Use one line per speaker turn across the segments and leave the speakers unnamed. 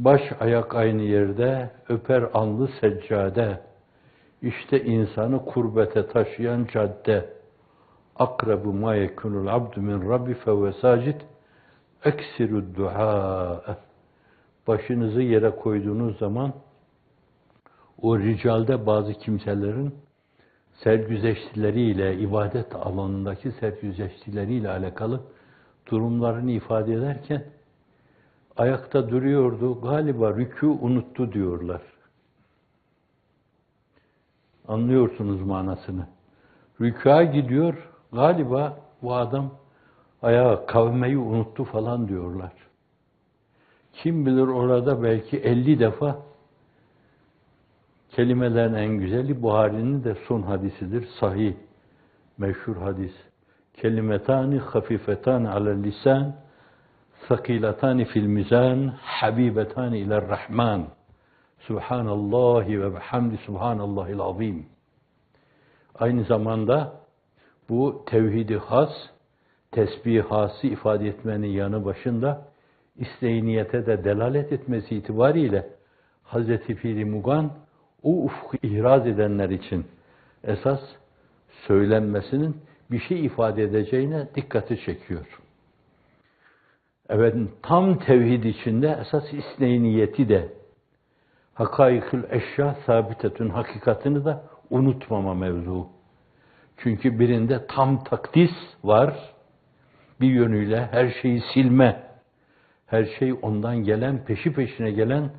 Baş ayak aynı yerde, öper alnı seccade. İşte insanı kurbete taşıyan cadde. Akrabu ma yekunul abdu min rabbi fe sacid. Eksirud du'a. Başınızı yere koyduğunuz zaman o ricalde bazı kimselerin sergüzeştileriyle, ibadet alanındaki sergüzeştileriyle alakalı durumlarını ifade ederken ayakta duruyordu, galiba rükû unuttu diyorlar. Anlıyorsunuz manasını. Rükûa gidiyor, galiba bu adam ayağa kavmeyi unuttu falan diyorlar. Kim bilir orada belki 50 defa kelimelerin en güzeli Buhari'nin de son hadisidir. Sahih, meşhur hadis. Kelimetani hafifetani alel lisan, sakilatani fil mizan, habibetani iler rahman. Subhanallahi ve bihamdi subhanallahil azim. Aynı zamanda bu tevhid-i has, tesbih-i hası ifade etmenin yanı başında isteyniyete de delalet etmesi itibariyle Hazreti Pir-i Mugan o ufku ihraz edenler için esas söylenmesinin bir şey ifade edeceğine dikkati çekiyor. Evet, tam tevhid içinde esas isneyniyeti de hakaikül eşya sabitetün hakikatini de unutmama mevzu. Çünkü birinde tam takdis var, bir yönüyle her şeyi silme, her şey ondan gelen, peşi peşine gelen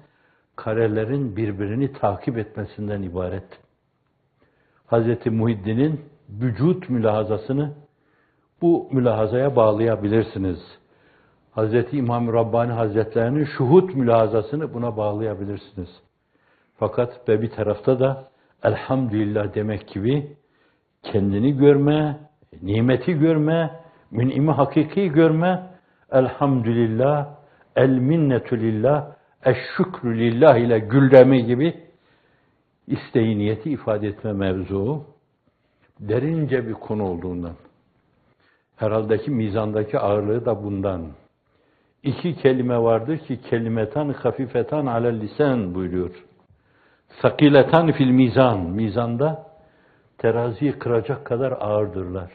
karelerin birbirini takip etmesinden ibaret. Hazreti Muhiddin'in vücut mülahazasını bu mülahazaya bağlayabilirsiniz. Hazreti İmam Rabbani Hazretlerinin şuhud mülahazasını buna bağlayabilirsiniz. Fakat bir tarafta da elhamdülillah demek gibi kendini görme, nimeti görme, mün'imi hakiki görme, elhamdülillah, el minnetü lillah, eşşükrü lillah ile güldemi gibi isteği niyeti ifade etme mevzuu derince bir konu olduğundan, herhalde ki mizandaki ağırlığı da bundan. İki kelime vardır ki kelimetan hafifetan alel lisan buyuruyor. Sakiletan fil mizan, mizanda teraziyi kıracak kadar ağırdırlar.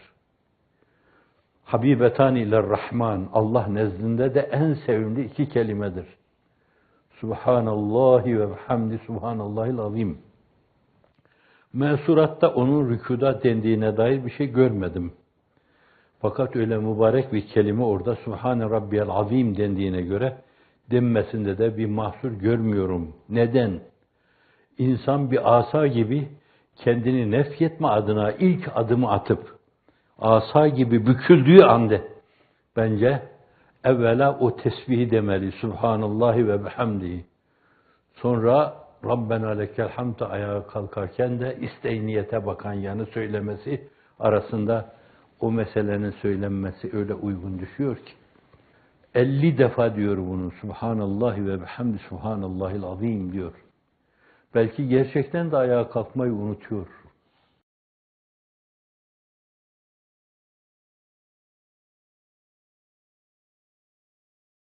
Habibetan iler rahman, Allah nezdinde de en sevimli iki kelimedir. Subhanallahi ve bihamdi subhanallahil azim. Mesuratta onun rükuda dendiğine dair bir şey görmedim. Fakat öyle mübarek bir kelime orada Subhane Rabbiyel Azim dendiğine göre denmesinde de bir mahsur görmüyorum. Neden? İnsan bir asa gibi kendini nefyetme adına ilk adımı atıp asa gibi büküldüğü anda bence evvela o tesbihi demeli. Subhanallahi ve bihamdihi. Sonra Rabbena lekel hamd ayağa kalkarken de isteyniyete bakan yanı söylemesi arasında o meselenin söylenmesi öyle uygun düşüyor ki 50 defa diyor bunu. Subhanallahi ve bihamdi subhanallahil azim diyor. Belki gerçekten de ayağa kalkmayı unutuyor.